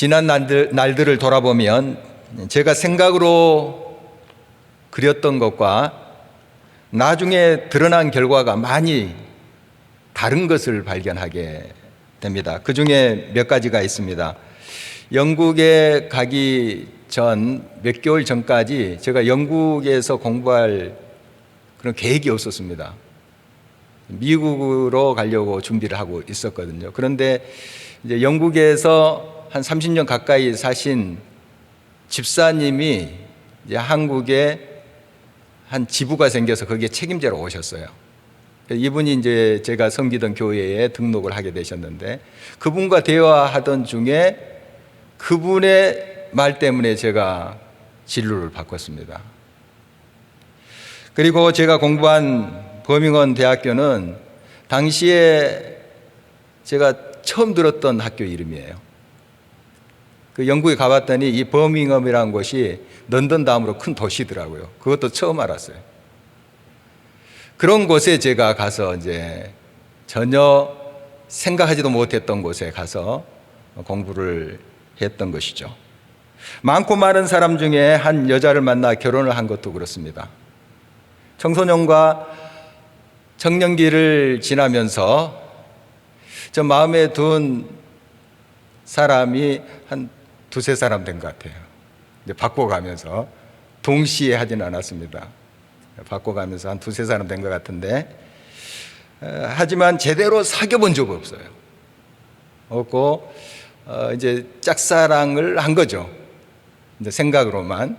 지난 날들을 돌아보면 제가 생각으로 그렸던 것과 나중에 드러난 결과가 많이 다른 것을 발견하게 됩니다. 그 중에 몇 가지가 있습니다. 영국에 가기 전 몇 개월 전까지 제가 영국에서 공부할 그런 계획이 없었습니다. 미국으로 가려고 준비를 하고 있었거든요. 그런데 이제 영국에서 한 30년 가까이 사신 집사님이 이제 한국에 한 지부가 생겨서 거기에 책임자로 오셨어요. 이분이 이제 제가 섬기던 교회에 등록을 하게 되셨는데, 그분과 대화하던 중에 그분의 말 때문에 제가 진로를 바꿨습니다. 그리고 제가 공부한 버밍엄 대학교는 당시에 제가 처음 들었던 학교 이름이에요. 그 영국에 가봤더니 이 버밍엄이라는 곳이 런던 다음으로 큰 도시더라고요. 그것도 처음 알았어요. 그런 곳에 제가 가서 이제 전혀 생각하지도 못했던 곳에 가서 공부를 했던 것이죠. 많고 많은 사람 중에 한 여자를 만나 결혼을 한 것도 그렇습니다. 청소년과 청년기를 지나면서 저 마음에 둔 사람이 한 두세 사람 된 것 같아요. 이제 바꿔가면서, 동시에 하지는 않았습니다. 바꿔가면서 한 두세 사람 된 것 같은데, 하지만 제대로 사귀어 본 적은 없어요. 없고, 이제 짝사랑을 한 거죠. 이제 생각으로만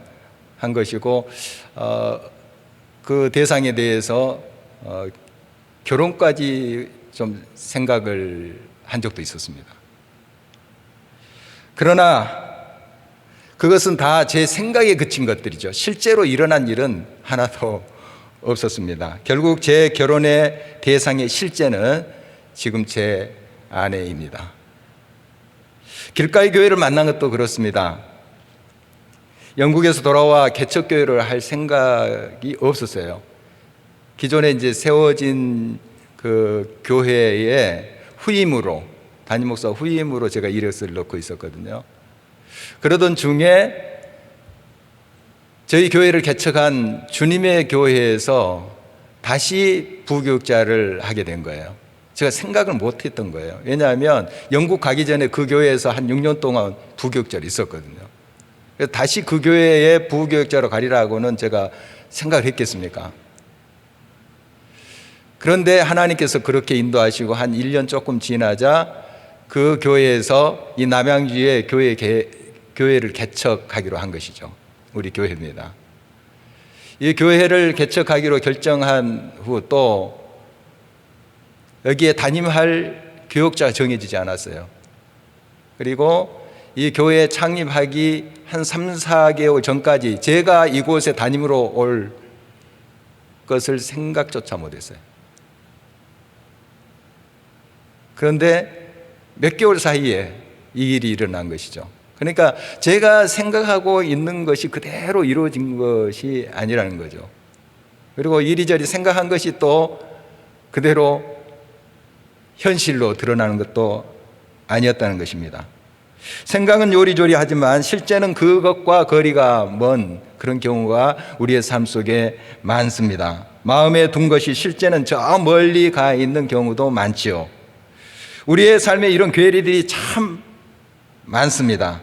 한 것이고, 그 대상에 대해서 결혼까지 좀 생각을 한 적도 있었습니다. 그러나 그것은 다 제 생각에 그친 것들이죠. 실제로 일어난 일은 하나도 없었습니다. 결국 제 결혼의 대상의 실제는 지금 제 아내입니다. 길가의 교회를 만난 것도 그렇습니다. 영국에서 돌아와 개척교회를 할 생각이 없었어요. 기존에 이제 세워진 그 교회의 후임으로, 담임 목사 후임으로 제가 이력서를 넣고 있었거든요. 그러던 중에 저희 교회를 개척한 주님의 교회에서 다시 부교육자를 하게 된 거예요. 제가 생각을 못 했던 거예요. 왜냐하면 영국 가기 전에 그 교회에서 한 6년 동안 부교육자로 있었거든요. 그래서 다시 그 교회에 부교육자로 가리라고는 제가 생각을 했겠습니까? 그런데 하나님께서 그렇게 인도하시고 한 1년 조금 지나자 그 교회에서 이 남양주에 교회를 개척하기로 한 것이죠. 우리 교회입니다. 이 교회를 개척하기로 결정한 후 또 여기에 담임할 교육자가 정해지지 않았어요. 그리고 이 교회 창립하기 한 3, 4개월 전까지 제가 이곳에 담임으로 올 것을 생각조차 못했어요. 그런데 몇 개월 사이에 이 일이 일어난 것이죠. 그러니까 제가 생각하고 있는 것이 그대로 이루어진 것이 아니라는 거죠. 그리고 이리저리 생각한 것이 또 그대로 현실로 드러나는 것도 아니었다는 것입니다. 생각은 요리조리 하지만 실제는 그것과 거리가 먼 그런 경우가 우리의 삶 속에 많습니다. 마음에 둔 것이 실제는 저 멀리 가 있는 경우도 많지요. 우리의 삶에 이런 괴리들이 참 많습니다.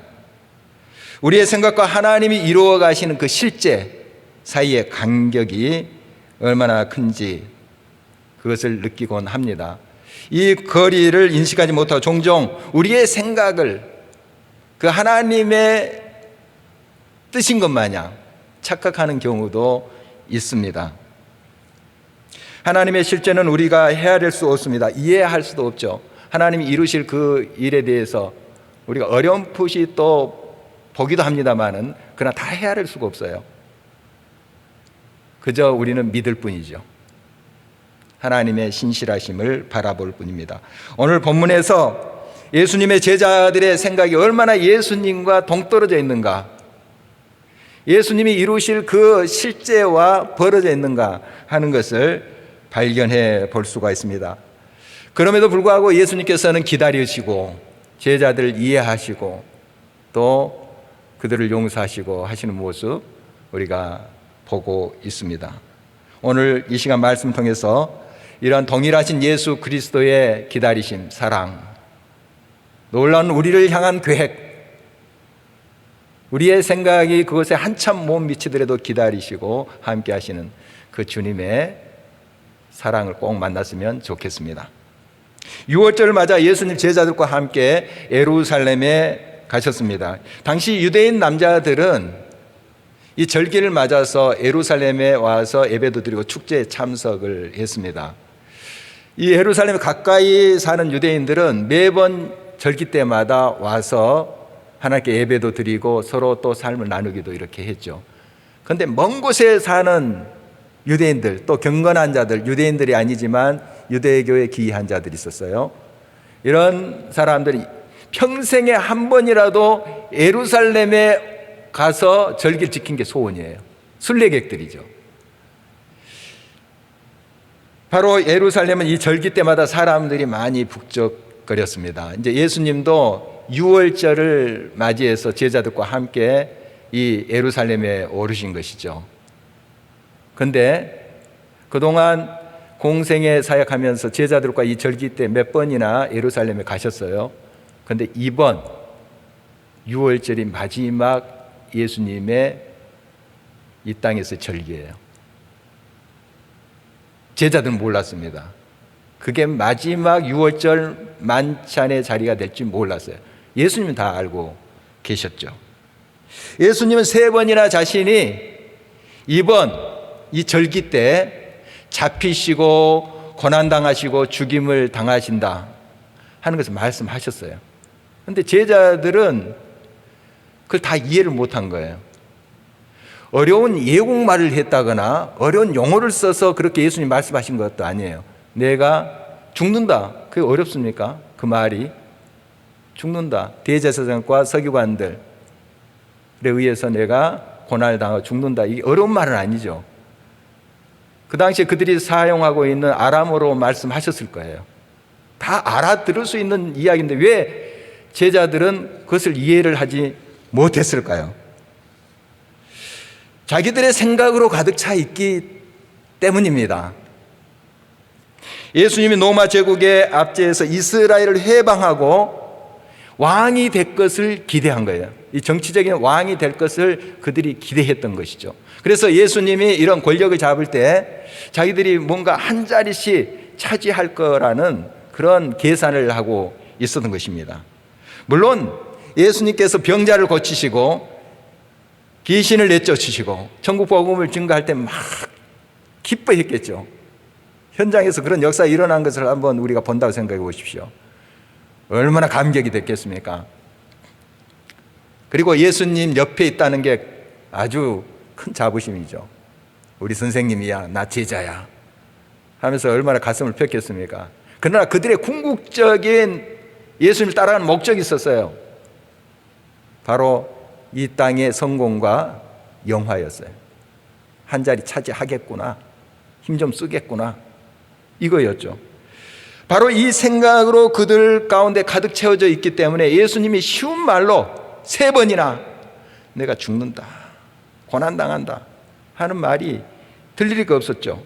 우리의 생각과 하나님이 이루어 가시는 그 실제 사이의 간격이 얼마나 큰지 그것을 느끼곤 합니다. 이 거리를 인식하지 못하고 종종 우리의 생각을 그 하나님의 뜻인 것 마냥 착각하는 경우도 있습니다. 하나님의 실제는 우리가 헤아릴 수 없습니다. 이해할 수도 없죠. 하나님이 이루실 그 일에 대해서 우리가 어렴풋이 또 보기도 합니다만은 그러나 다 헤아릴 수가 없어요. 그저 우리는 믿을 뿐이죠. 하나님의 신실하심을 바라볼 뿐입니다. 오늘 본문에서 예수님의 제자들의 생각이 얼마나 예수님과 동떨어져 있는가, 예수님이 이루실 그 실제와 벌어져 있는가 하는 것을 발견해 볼 수가 있습니다. 그럼에도 불구하고 예수님께서는 기다리시고 제자들을 이해하시고 또 그들을 용서하시고 하시는 모습 우리가 보고 있습니다. 오늘 이 시간 말씀 통해서 이러한 동일하신 예수 그리스도의 기다리심, 사랑, 놀라운 우리를 향한 계획, 우리의 생각이 그것에 한참 못 미치더라도 기다리시고 함께 하시는 그 주님의 사랑을 꼭 만났으면 좋겠습니다. 6월절을 맞아 예수님 제자들과 함께 예루살렘에 가셨습니다. 당시 유대인 남자들은 이 절기를 맞아서 예루살렘에 와서 예배도 드리고 축제에 참석을 했습니다. 이 예루살렘에 가까이 사는 유대인들은 매번 절기 때마다 와서 하나님께 예배도 드리고 서로 또 삶을 나누기도 이렇게 했죠. 그런데 먼 곳에 사는 유대인들, 또 경건한 자들, 유대인들이 아니지만 유대교에 기이한 자들이 있었어요. 이런 사람들이 평생에 한 번이라도 예루살렘에 가서 절기를 지킨 게 소원이에요. 순례객들이죠. 바로 예루살렘은 이 절기 때마다 사람들이 많이 북적거렸습니다. 이제 예수님도 6월절을 맞이해서 제자들과 함께 이 예루살렘에 오르신 것이죠. 그런데 그동안 공생에 사역하면서 제자들과 이 절기 때 몇 번이나 예루살렘에 가셨어요. 그런데 이번 6월절이 마지막 예수님의 이 땅에서 절기예요. 제자들은 몰랐습니다. 그게 마지막 6월절 만찬의 자리가 될 줄 몰랐어요. 예수님은 다 알고 계셨죠. 예수님은 3번이나 자신이 이번 이 절기 때 잡히시고 고난당하시고 죽임을 당하신다 하는 것을 말씀하셨어요. 그런데 제자들은 그걸 다 이해를 못한 거예요. 어려운 예국말을 했다거나 어려운 용어를 써서 그렇게 예수님 말씀하신 것도 아니에요. 내가 죽는다. 그게 어렵습니까? 그 말이 죽는다. 대제사장과 서기관들에 의해서 내가 고난을 당하고 죽는다. 이게 어려운 말은 아니죠. 그 당시에 그들이 사용하고 있는 아람어로 말씀하셨을 거예요. 다 알아들을 수 있는 이야기인데 왜 제자들은 그것을 이해를 하지 못했을까요? 자기들의 생각으로 가득 차 있기 때문입니다. 예수님이 로마 제국의 압제에서 이스라엘을 해방하고 왕이 될 것을 기대한 거예요. 이 정치적인 왕이 될 것을 그들이 기대했던 것이죠. 그래서 예수님이 이런 권력을 잡을 때 자기들이 뭔가 한 자리씩 차지할 거라는 그런 계산을 하고 있었던 것입니다. 물론 예수님께서 병자를 고치시고 귀신을 내쫓으시고 천국 복음을 증거할 때 막 기뻐했겠죠. 현장에서 그런 역사가 일어난 것을 한번 우리가 본다고 생각해 보십시오. 얼마나 감격이 됐겠습니까? 그리고 예수님 옆에 있다는 게 아주 큰 자부심이죠. 우리 선생님이야, 나 제자야 하면서 얼마나 가슴을 폈겠습니까? 그러나 그들의 궁극적인 예수님을 따라가는 목적이 있었어요. 바로 이 땅의 성공과 영화였어요. 한 자리 차지하겠구나, 힘 좀 쓰겠구나, 이거였죠. 바로 이 생각으로 그들 가운데 가득 채워져 있기 때문에 예수님이 쉬운 말로 3번이나 내가 죽는다, 고난당한다 하는 말이 들릴 리가 없었죠.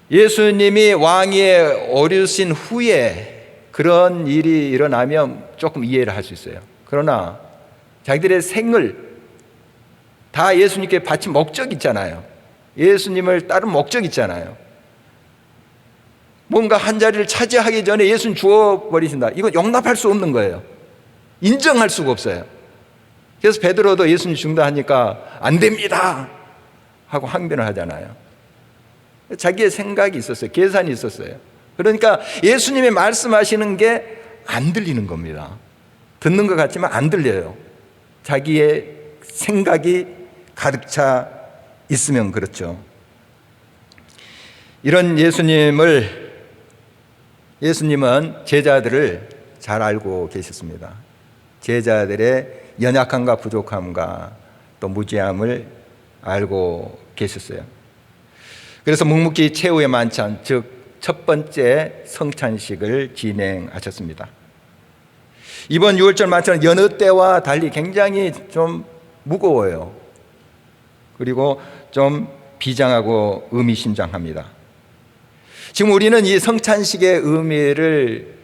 예수님이 왕위에 오르신 후에 그런 일이 일어나면 조금 이해를 할 수 있어요. 그러나 자기들의 생을 다 예수님께 바친 목적 있잖아요. 예수님을 따른 목적 있잖아요. 뭔가 한 자리를 차지하기 전에 예수님 죽어버리신다. 이건 용납할 수 없는 거예요. 인정할 수가 없어요. 그래서 베드로도 예수님 죽는다 하니까 안 됩니다 하고 항변을 하잖아요. 자기의 생각이 있었어요. 계산이 있었어요. 그러니까 예수님이 말씀하시는 게 안 들리는 겁니다. 듣는 것 같지만 안 들려요. 자기의 생각이 가득 차 있으면 그렇죠. 이런 예수님은 제자들을 잘 알고 계셨습니다. 제자들의 연약함과 부족함과 또 무지함을 알고 계셨어요. 그래서 묵묵히 최후의 만찬, 즉 첫 번째 성찬식을 진행하셨습니다. 이번 6월절 만찬은 여느 때와 달리 굉장히 좀 무거워요. 그리고 좀 비장하고 의미심장합니다. 지금 우리는 이 성찬식의 의미를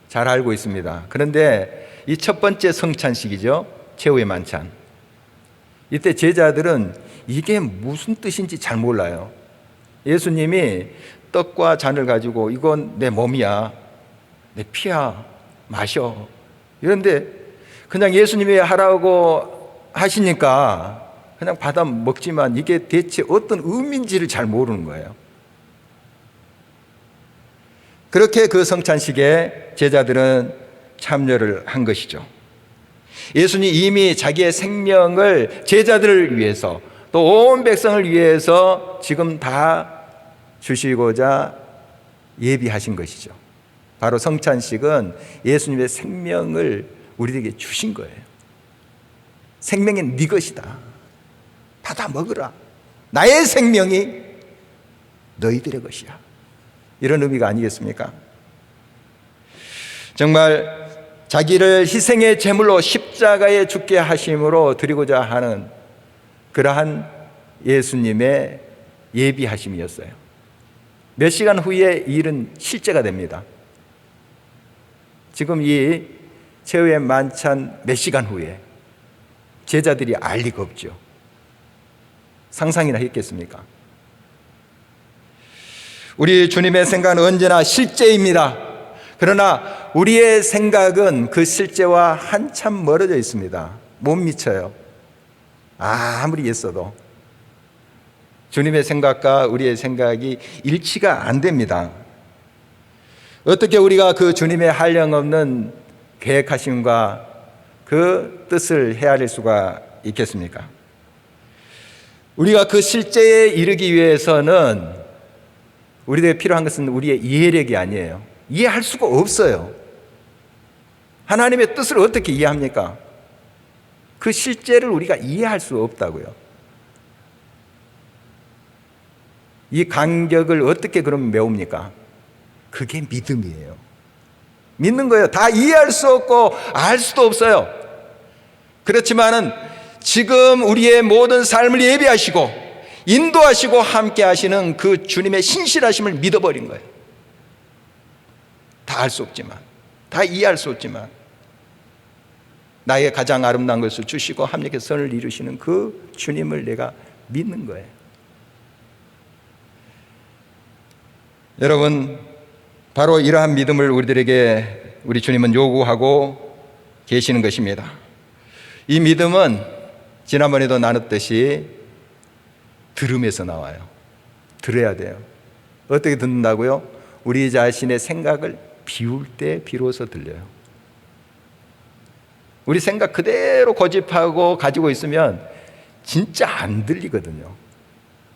잘 알고 있습니다. 그런데 이 첫 번째 성찬식이죠. 최후의 만찬. 이때 제자들은 이게 무슨 뜻인지 잘 몰라요. 예수님이 떡과 잔을 가지고 이건 내 몸이야, 내 피야, 마셔. 이런데 그냥 예수님이 하라고 하시니까 그냥 받아 먹지만 이게 대체 어떤 의미인지를 잘 모르는 거예요. 그렇게 그 성찬식에 제자들은 참여를 한 것이죠. 예수님 이미 자기의 생명을 제자들을 위해서 또 온 백성을 위해서 지금 다 주시고자 예비하신 것이죠. 바로 성찬식은 예수님의 생명을 우리에게 주신 거예요. 생명이 네 것이다. 받아 먹으라. 나의 생명이 너희들의 것이야. 이런 의미가 아니겠습니까? 정말 자기를 희생의 제물로 십자가에 죽게 하심으로 드리고자 하는 그러한 예수님의 예비하심이었어요. 몇 시간 후에 이 일은 실제가 됩니다. 지금 이 최후의 만찬 몇 시간 후에 제자들이 알 리가 없죠. 상상이나 했겠습니까? 우리 주님의 생각은 언제나 실제입니다. 그러나 우리의 생각은 그 실제와 한참 멀어져 있습니다. 못 미쳐요. 아무리 애써도 주님의 생각과 우리의 생각이 일치가 안 됩니다. 어떻게 우리가 그 주님의 한량없는 계획하심과 그 뜻을 헤아릴 수가 있겠습니까? 우리가 그 실제에 이르기 위해서는 우리에게 필요한 것은 우리의 이해력이 아니에요. 이해할 수가 없어요. 하나님의 뜻을 어떻게 이해합니까? 그 실제를 우리가 이해할 수 없다고요. 이 간격을 어떻게 그럼 메웁니까? 그게 믿음이에요. 믿는 거예요. 다 이해할 수 없고 알 수도 없어요. 그렇지만은 지금 우리의 모든 삶을 예비하시고 인도하시고 함께 하시는 그 주님의 신실하심을 믿어버린 거예요. 다 알 수 없지만, 다 이해할 수 없지만 나의 가장 아름다운 것을 주시고 합력의 선을 이루시는 그 주님을 내가 믿는 거예요. 여러분, 바로 이러한 믿음을 우리들에게 우리 주님은 요구하고 계시는 것입니다. 이 믿음은 지난번에도 나눴듯이 들음에서 나와요. 들어야 돼요. 어떻게 듣는다고요? 우리 자신의 생각을 비울 때 비로소 들려요. 우리 생각 그대로 고집하고 가지고 있으면 진짜 안 들리거든요.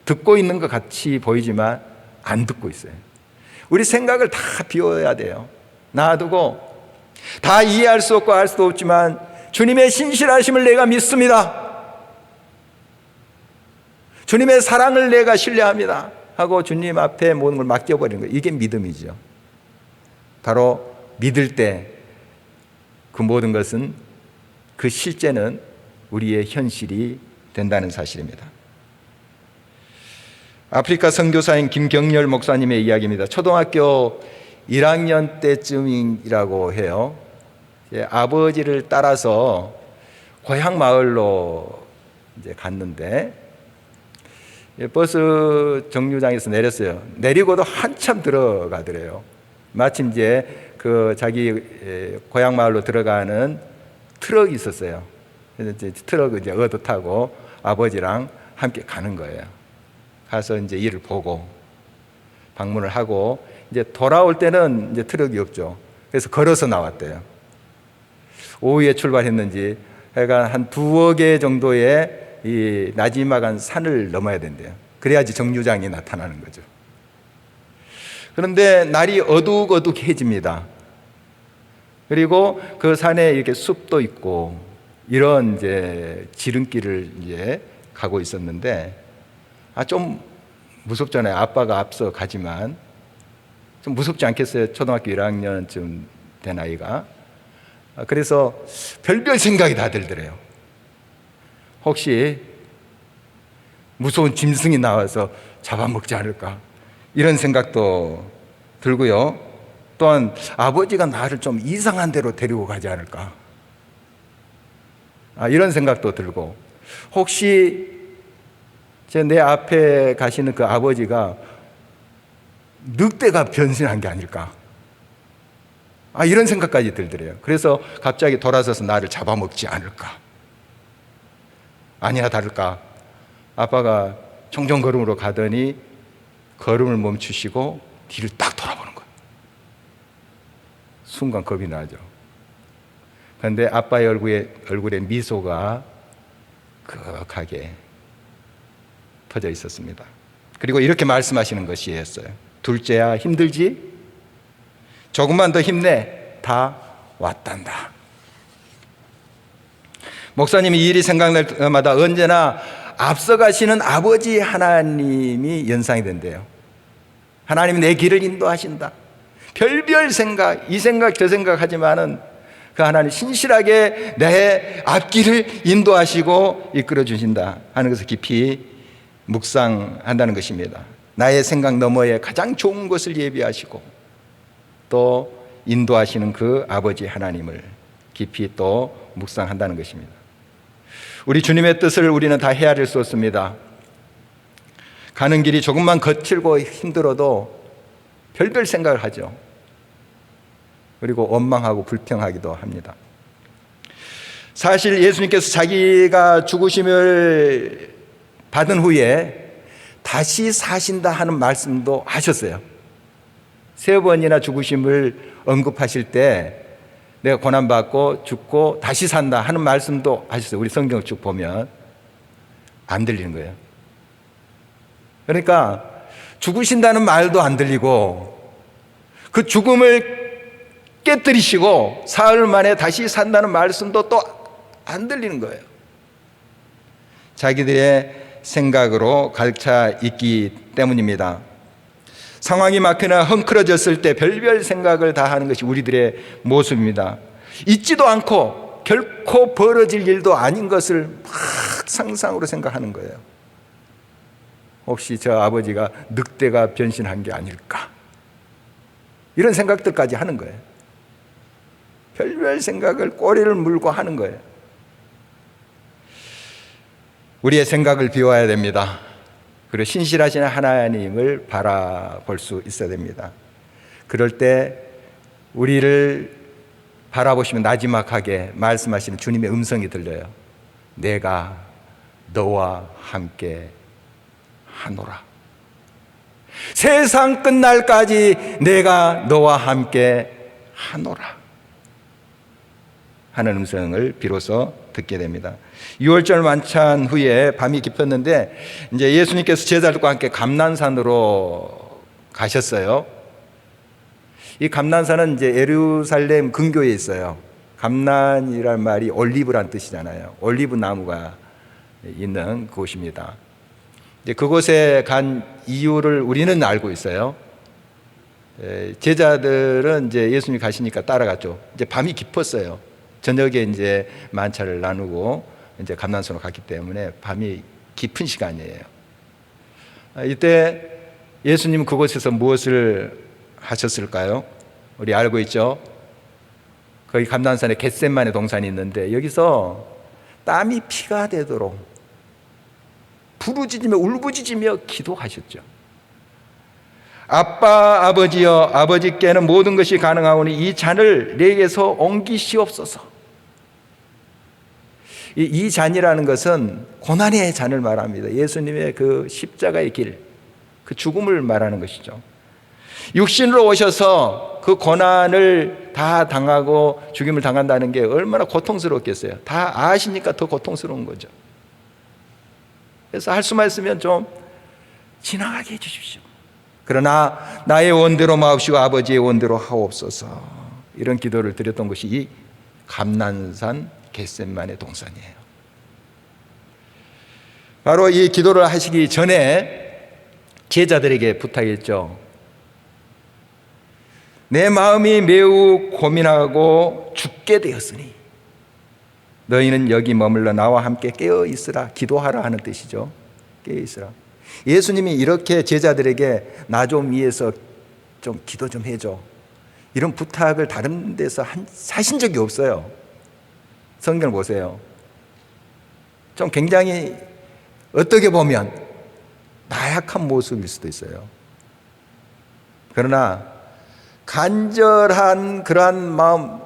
듣고 있는 것 같이 보이지만 안 듣고 있어요. 우리 생각을 다 비워야 돼요. 놔두고 다 이해할 수 없고 알 수도 없지만 주님의 신실하심을 내가 믿습니다. 주님의 사랑을 내가 신뢰합니다 하고 주님 앞에 모든 걸 맡겨버리는 거예요. 이게 믿음이죠. 바로 믿을 때 그 모든 것은 그 실제는 우리의 현실이 된다는 사실입니다. 아프리카 선교사인 김경렬 목사님의 이야기입니다. 초등학교 1학년 때쯤이라고 해요. 아버지를 따라서 고향 마을로 이제 갔는데 버스 정류장에서 내렸어요. 내리고도 한참 들어가더래요. 마침 이제 그 자기 고향 마을로 들어가는 트럭이 있었어요. 그래서 이제 트럭을 이제 얻어 타고 아버지랑 함께 가는 거예요. 가서 이제 이를 보고 방문을 하고 이제 돌아올 때는 이제 트럭이 없죠. 그래서 걸어서 나왔대요. 오후에 출발했는지 해가 한 2개 정도의 이 나지막한 산을 넘어야 된대요. 그래야지 정류장이 나타나는 거죠. 그런데 날이 어둑어둑해집니다. 그리고 그 산에 이렇게 숲도 있고 이런 이제 지름길을 이제 가고 있었는데 좀 무섭잖아요. 아빠가 앞서 가지만 좀 무섭지 않겠어요? 초등학교 1학년쯤 된 아이가. 그래서 별별 생각이 다 들더래요. 혹시 무서운 짐승이 나와서 잡아먹지 않을까, 이런 생각도 들고요. 또한 아버지가 나를 좀 이상한 데로 데리고 가지 않을까, 이런 생각도 들고, 혹시 내 앞에 가시는 그 아버지가 늑대가 변신한 게 아닐까, 이런 생각까지 들더래요. 그래서 갑자기 돌아서서 나를 잡아먹지 않을까. 아니나 다를까, 아빠가 청정걸음으로 가더니 걸음을 멈추시고 뒤를 딱 돌아보는 거예요. 순간 겁이 나죠. 그런데 아빠의 얼굴에 미소가 그윽하게 퍼져 있었습니다. 그리고 이렇게 말씀하시는 것이었어요. 둘째야, 힘들지? 조금만 더 힘내. 다 왔단다. 목사님이 이 일이 생각날 때마다 언제나 앞서가시는 아버지 하나님이 연상이 된대요. 하나님이 내 길을 인도하신다. 별별 생각, 이 생각 저 생각 하지만은 그 하나님 신실하게 내 앞길을 인도하시고 이끌어 주신다 하는 것을 깊이 묵상한다는 것입니다. 나의 생각 너머에 가장 좋은 것을 예비하시고 또 인도하시는 그 아버지 하나님을 깊이 또 묵상한다는 것입니다. 우리 주님의 뜻을 우리는 다 헤아릴 수 없습니다. 가는 길이 조금만 거칠고 힘들어도 별별 생각을 하죠. 그리고 원망하고 불평하기도 합니다. 사실 예수님께서 자기가 죽으심을 받은 후에 다시 사신다 하는 말씀도 하셨어요. 3번이나 죽으심을 언급하실 때 내가 고난받고 죽고 다시 산다 하는 말씀도 하셨어요. 우리 성경을 쭉 보면 안 들리는 거예요. 그러니까 죽으신다는 말도 안 들리고 그 죽음을 깨뜨리시고 사흘 만에 다시 산다는 말씀도 또 안 들리는 거예요. 자기들의 생각으로 가득 있기 때문입니다. 상황이 막히나 헝클어졌을 때 별별 생각을 다 하는 것이 우리들의 모습입니다. 있지도 않고 결코 벌어질 일도 아닌 것을 막 상상으로 생각하는 거예요. 혹시 저 아버지가 늑대가 변신한 게 아닐까, 이런 생각들까지 하는 거예요. 별별 생각을 꼬리를 물고 하는 거예요. 우리의 생각을 비워야 됩니다. 그리고 신실하신 하나님을 바라볼 수 있어야 됩니다. 그럴 때 우리를 바라보시면 나지막하게 말씀하시는 주님의 음성이 들려요. 내가 너와 함께 하노라. 세상 끝날까지 내가 너와 함께 하노라 하는 음성을 비로소 듣게 됩니다. 6월절 만찬 후에 밤이 깊었는데 이제 예수님께서 제자들과 함께 감난산으로 가셨어요. 이 감난산은 이제 예루살렘 근교에 있어요. 감난이란 말이 올리브란 뜻이잖아요. 올리브 나무가 있는 곳입니다. 이제 그곳에 간 이유를 우리는 알고 있어요. 제자들은 이제 예수님이 가시니까 따라갔죠. 이제 밤이 깊었어요. 저녁에 이제 만찬을 나누고 이제 감난산으로 갔기 때문에 밤이 깊은 시간이에요. 이때 예수님은 그곳에서 무엇을 하셨을까요? 우리 알고 있죠? 거기 감난산에 겟세마네 동산이 있는데 여기서 땀이 피가 되도록 부르짖으며 울부짖으며 기도하셨죠. 아빠 아버지여, 아버지께는 모든 것이 가능하오니 이 잔을 내게서 옮기시옵소서. 이 잔이라는 것은 고난의 잔을 말합니다. 예수님의 그 십자가의 길, 그 죽음을 말하는 것이죠. 육신으로 오셔서 그 고난을 다 당하고 죽임을 당한다는 게 얼마나 고통스럽겠어요. 다 아시니까 더 고통스러운 거죠. 그래서 할 수만 있으면 좀 지나가게 해주십시오. 그러나 나의 원대로 마옵시고 아버지의 원대로 하옵소서. 이런 기도를 드렸던 것이 이 감난산 겟세마네 동산이에요. 바로 이 기도를 하시기 전에 제자들에게 부탁했죠. 내 마음이 매우 고민하고 죽게 되었으니 너희는 여기 머물러 나와 함께 깨어 있으라. 기도하라 하는 뜻이죠. 깨어 있으라. 예수님이 이렇게 제자들에게 나 좀 위해서 좀 기도 좀 해줘, 이런 부탁을 다른 데서 하신 적이 없어요. 성경을 보세요. 좀 굉장히 어떻게 보면 나약한 모습일 수도 있어요. 그러나 간절한 그러한 마음,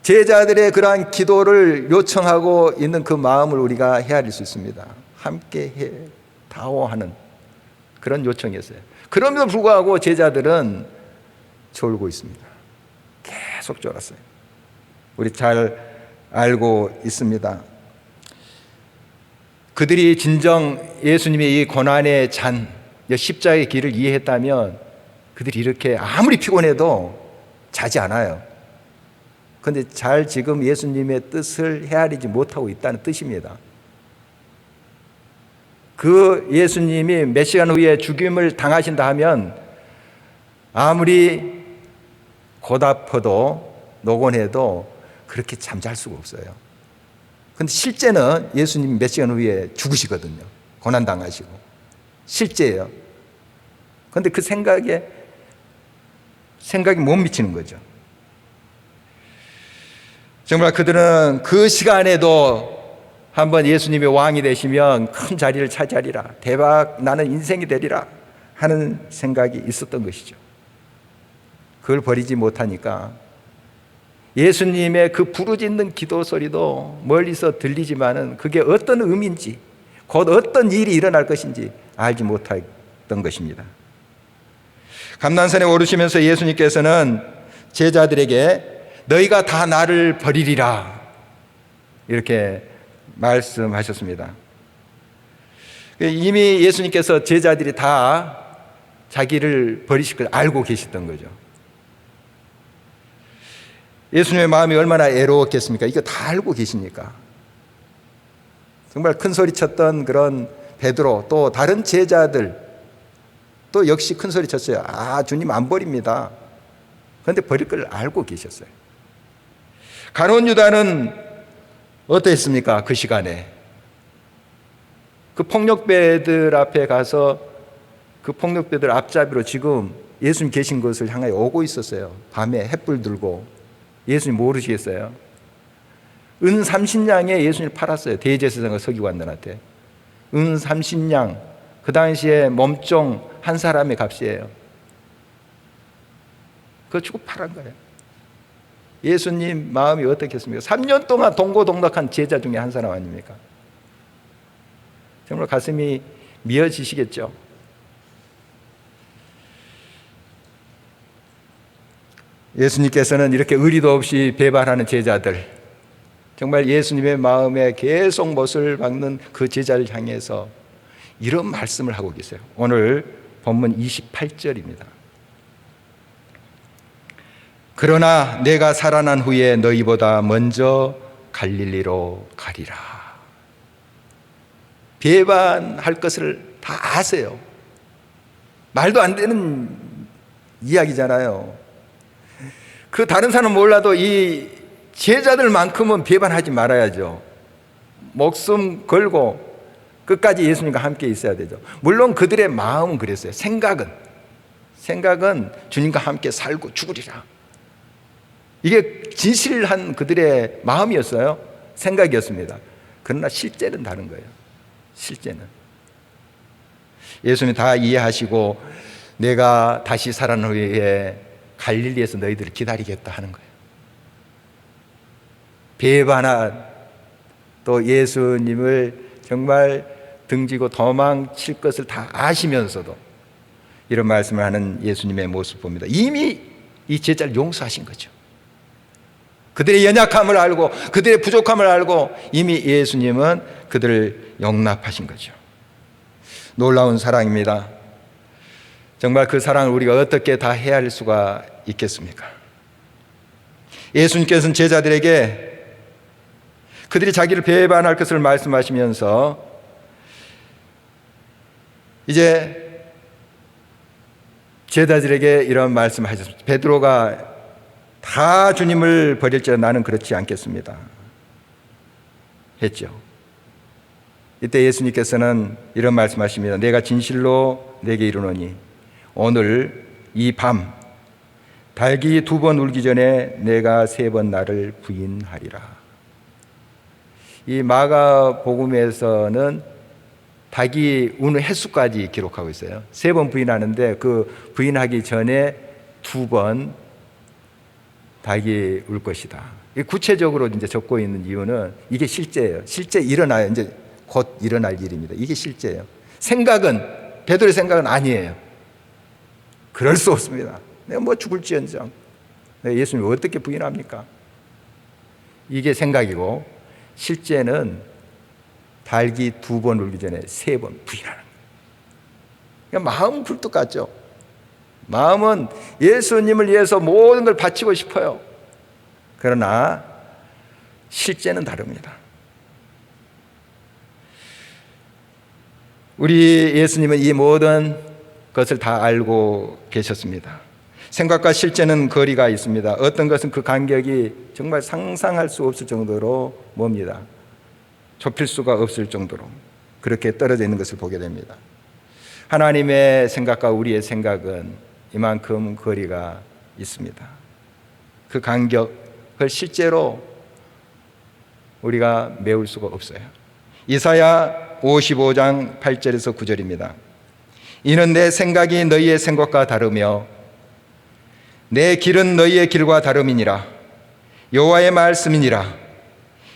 제자들의 그러한 기도를 요청하고 있는 그 마음을 우리가 헤아릴 수 있습니다. 함께 해 다오하는 그런 요청이었어요. 그럼에도 불구하고 제자들은 졸고 있습니다. 계속 졸았어요. 우리 잘 알고 있습니다. 그들이 진정 예수님의 이 고난의 잔, 십자가의 길을 이해했다면 그들이 이렇게 아무리 피곤해도 자지 않아요. 그런데 잘 지금 예수님의 뜻을 헤아리지 못하고 있다는 뜻입니다. 그 예수님이 몇 시간 후에 죽임을 당하신다 하면 아무리 고달퍼도 노곤해도 그렇게 잠잘 수가 없어요. 그런데 실제는 예수님이 몇 시간 후에 죽으시거든요. 고난당하시고 실제예요. 그런데 그 생각이 못 미치는 거죠. 정말 그들은 그 시간에도 한번 예수님이 왕이 되시면 큰 자리를 차지하리라, 대박 나는 인생이 되리라 하는 생각이 있었던 것이죠. 그걸 버리지 못하니까 예수님의 그 부르짖는 기도 소리도 멀리서 들리지만은 그게 어떤 의미인지, 곧 어떤 일이 일어날 것인지 알지 못했던 것입니다. 감난산에 오르시면서 예수님께서는 제자들에게 너희가 다 나를 버리리라 이렇게 말씀하셨습니다. 이미 예수님께서 제자들이 다 자기를 버리실 걸 알고 계셨던 거죠. 예수님의 마음이 얼마나 애로웠겠습니까? 이거 다 알고 계시니까. 정말 큰 소리 쳤던 그런 베드로, 또 다른 제자들 또 역시 큰 소리 쳤어요. 아, 주님 안 버립니다. 그런데 버릴 걸 알고 계셨어요. 가룟 유다는 어떠했습니까? 그 시간에 그 폭력배들 앞에 가서 그 폭력배들 앞잡이로 지금 예수님 계신 곳을 향하여 오고 있었어요. 밤에 햇불 들고. 예수님 모르시겠어요? 은 30냥에 예수님을 팔았어요. 대제사장과 서기관들한테. 은 30냥, 그 당시에 몸종 한 사람의 값이에요. 그거 주고 팔은 거예요. 예수님 마음이 어떻겠습니까? 3년 동안 동고동락한 제자 중에 한 사람 아닙니까? 정말 가슴이 미어지시겠죠. 예수님께서는 이렇게 의리도 없이 배반하는 제자들, 정말 예수님의 마음에 계속 못을 박는 그 제자를 향해서 이런 말씀을 하고 계세요. 오늘 본문 28절입니다. 그러나 내가 살아난 후에 너희보다 먼저 갈릴리로 가리라. 배반할 것을 다 아세요. 말도 안 되는 이야기잖아요. 그 다른 사람은 몰라도 이 제자들만큼은 배반하지 말아야죠. 목숨 걸고 끝까지 예수님과 함께 있어야 되죠. 물론 그들의 마음은 그랬어요. 생각은 주님과 함께 살고 죽으리라. 이게 진실한 그들의 마음이었어요. 생각이었습니다. 그러나 실제는 다른 거예요. 실제는 예수님이 다 이해하시고 내가 다시 살아난 후에 갈릴리에서 너희들을 기다리겠다 하는 거예요. 배반한 또 예수님을 정말 등지고 도망칠 것을 다 아시면서도 이런 말씀을 하는 예수님의 모습 봅니다. 이미 이 제자를 용서하신 거죠. 그들의 연약함을 알고 그들의 부족함을 알고 이미 예수님은 그들을 용납하신 거죠. 놀라운 사랑입니다. 정말 그 사랑을 우리가 어떻게 다 헤아릴 수가 있겠습니까? 예수님께서는 제자들에게 그들이 자기를 배반할 것을 말씀하시면서 이제 제자들에게 이런 말씀을 하셨습니다. 베드로가 다 주님을 버릴지라 나는 그렇지 않겠습니다 했죠. 이때 예수님께서는 이런 말씀하십니다. 내가 진실로 내게 이르노니 오늘 이 밤 닭이 2번 울기 전에 내가 3번 나를 부인하리라. 이 마가복음에서는 닭이 우는 횟수까지 기록하고 있어요. 3번 부인하는데 그 부인하기 전에 2번 닭이 울 것이다. 구체적으로 이제 적고 있는 이유는 이게 실제예요. 실제 일어나요. 이제 곧 일어날 일입니다. 이게 실제예요. 생각은, 베드로의 생각은 아니에요. 그럴 수 없습니다. 내가 뭐 죽을지언정 예수님이 어떻게 부인합니까? 이게 생각이고, 실제는 닭이 2번 울기 전에 3번 부인하는 거예요. 그러니까 마음은 굴뚝 같죠. 마음은 예수님을 위해서 모든 걸 바치고 싶어요. 그러나 실제는 다릅니다. 우리 예수님은 이 모든 것을 다 알고 계셨습니다. 생각과 실제는 거리가 있습니다. 어떤 것은 그 간격이 정말 상상할 수 없을 정도로 멉니다. 좁힐 수가 없을 정도로 그렇게 떨어져 있는 것을 보게 됩니다. 하나님의 생각과 우리의 생각은 이만큼 거리가 있습니다. 그 간격을 실제로 우리가 메울 수가 없어요. 이사야 55장 8절에서 9절입니다. 이는 내 생각이 너희의 생각과 다르며 내 길은 너희의 길과 다름이니라. 여호와의 말씀이니라.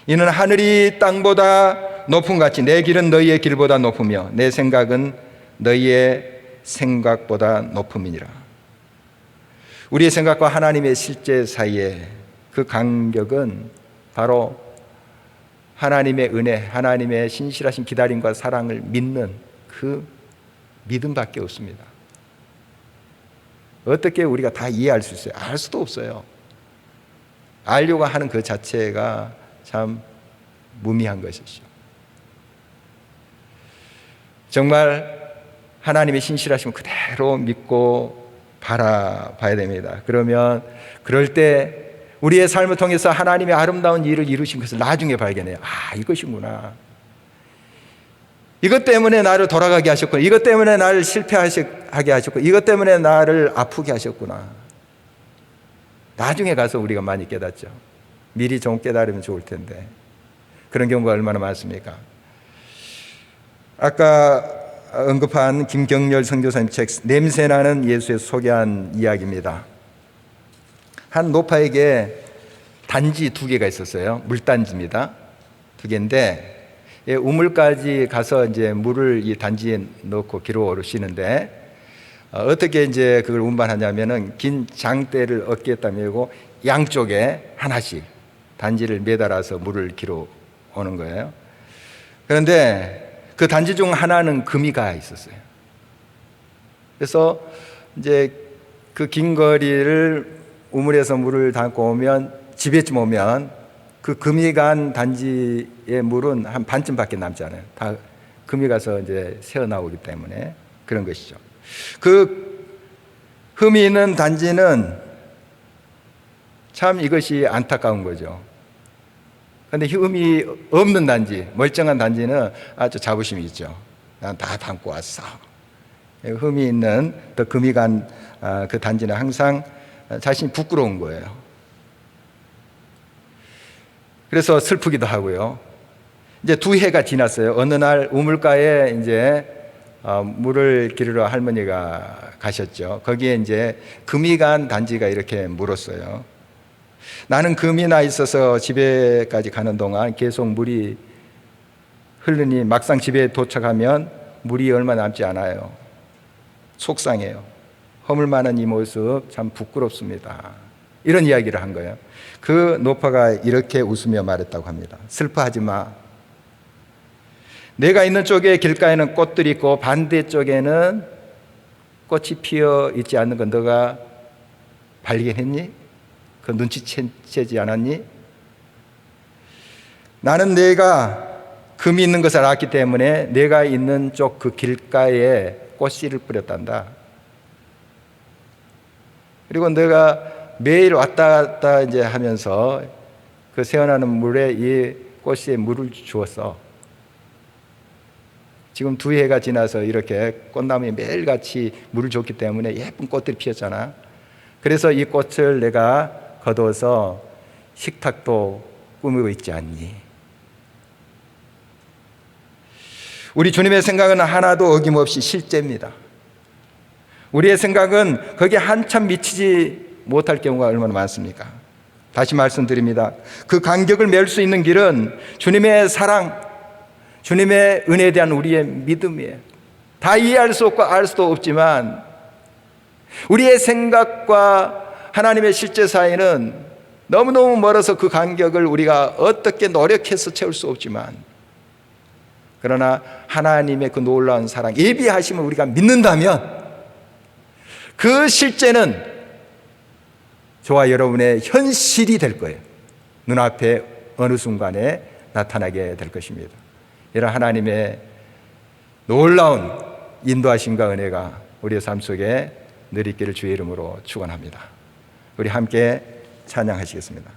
이는 하늘이 땅보다 높음 같이 내 길은 너희의 길보다 높으며 내 생각은 너희의 생각보다 높음이니라. 우리의 생각과 하나님의 실제 사이에 그 간격은 바로 하나님의 은혜, 하나님의 신실하신 기다림과 사랑을 믿는 그 믿음밖에 없습니다. 어떻게 우리가 다 이해할 수 있어요? 알 수도 없어요. 알려고 하는 그 자체가 참 무미한 것이죠. 정말 하나님의 신실하심을 그대로 믿고 바라봐야 됩니다. 그러면 그럴 때 우리의 삶을 통해서 하나님의 아름다운 일을 이루신 것을 나중에 발견해요. 아, 이것이구나. 이것 때문에 나를 돌아가게 하셨구나. 이것 때문에 나를 실패하게 하셨구나. 이것 때문에 나를 아프게 하셨구나. 나중에 가서 우리가 많이 깨닫죠. 미리 좀 깨달으면 좋을 텐데 그런 경우가 얼마나 많습니까? 아까 언급한 김경렬 선교사님 책 냄새나는 예수에서 소개한 이야기입니다. 한 노파에게 단지 2개가 있었어요. 물단지입니다. 2개인데 우물까지 가서 이제 물을 이 단지에 넣고 길어 오르시는데 어떻게 이제 그걸 운반하냐면은 긴 장대를 어깨에다 메고 양쪽에 하나씩 단지를 매달아서 물을 길어 오는 거예요. 그런데 그 단지 중 하나는 금이가 있었어요. 그래서 이제 그 긴 거리를 우물에서 물을 담고 오면 집에쯤 오면 그 금이 간 단지의 물은 한 반쯤밖에 남지 않아요. 다 금이 가서 이제 새어 나오기 때문에 그런 것이죠. 그 흠이 있는 단지는 참 이것이 안타까운 거죠. 그런데 흠이 없는 단지, 멀쩡한 단지는 아주 자부심이 있죠. 난 다 담고 왔어. 흠이 있는 더 금이 간 그 단지는 항상 자신이 부끄러운 거예요. 그래서 슬프기도 하고요. 이제 2해가 지났어요. 어느 날 우물가에 이제 물을 기르러 할머니가 가셨죠. 거기에 이제 금이 간 단지가 이렇게 물었어요. 나는 금이 나 있어서 집에까지 가는 동안 계속 물이 흐르니 막상 집에 도착하면 물이 얼마 남지 않아요. 속상해요. 허물 많은 이 모습 참 부끄럽습니다. 이런 이야기를 한 거예요. 그 노파가 이렇게 웃으며 말했다고 합니다. 슬퍼하지 마. 내가 있는 쪽에 길가에는 꽃들이 있고 반대쪽에는 꽃이 피어 있지 않는 건 너가 발견했니? 그 눈치채지 않았니? 나는 내가 금이 있는 것을 알았기 때문에 내가 있는 쪽 그 길가에 꽃씨를 뿌렸단다. 그리고 내가 매일 왔다 갔다 이제 하면서 그 새어나는 물에 이 꽃에 물을 주었어. 지금 2해가 지나서 이렇게 꽃나무에 매일같이 물을 줬기 때문에 예쁜 꽃들이 피었잖아. 그래서 이 꽃을 내가 거둬서 식탁도 꾸미고 있지 않니? 우리 주님의 생각은 하나도 어김없이 실제입니다. 우리의 생각은 거기에 한참 미치지 못할 경우가 얼마나 많습니까? 다시 말씀드립니다. 그 간격을 맬 수 있는 길은 주님의 사랑, 주님의 은혜에 대한 우리의 믿음이에요. 다 이해할 수 없고 알 수도 없지만 우리의 생각과 하나님의 실제 사이는 너무너무 멀어서 그 간격을 우리가 어떻게 노력해서 채울 수 없지만, 그러나 하나님의 그 놀라운 사랑, 예비하심을 우리가 믿는다면 그 실제는 저와 여러분의 현실이 될 거예요. 눈앞에 어느 순간에 나타나게 될 것입니다. 이런 하나님의 놀라운 인도하심과 은혜가 우리의 삶 속에 늘 있기를 주의 이름으로 축원합니다. 우리 함께 찬양하시겠습니다.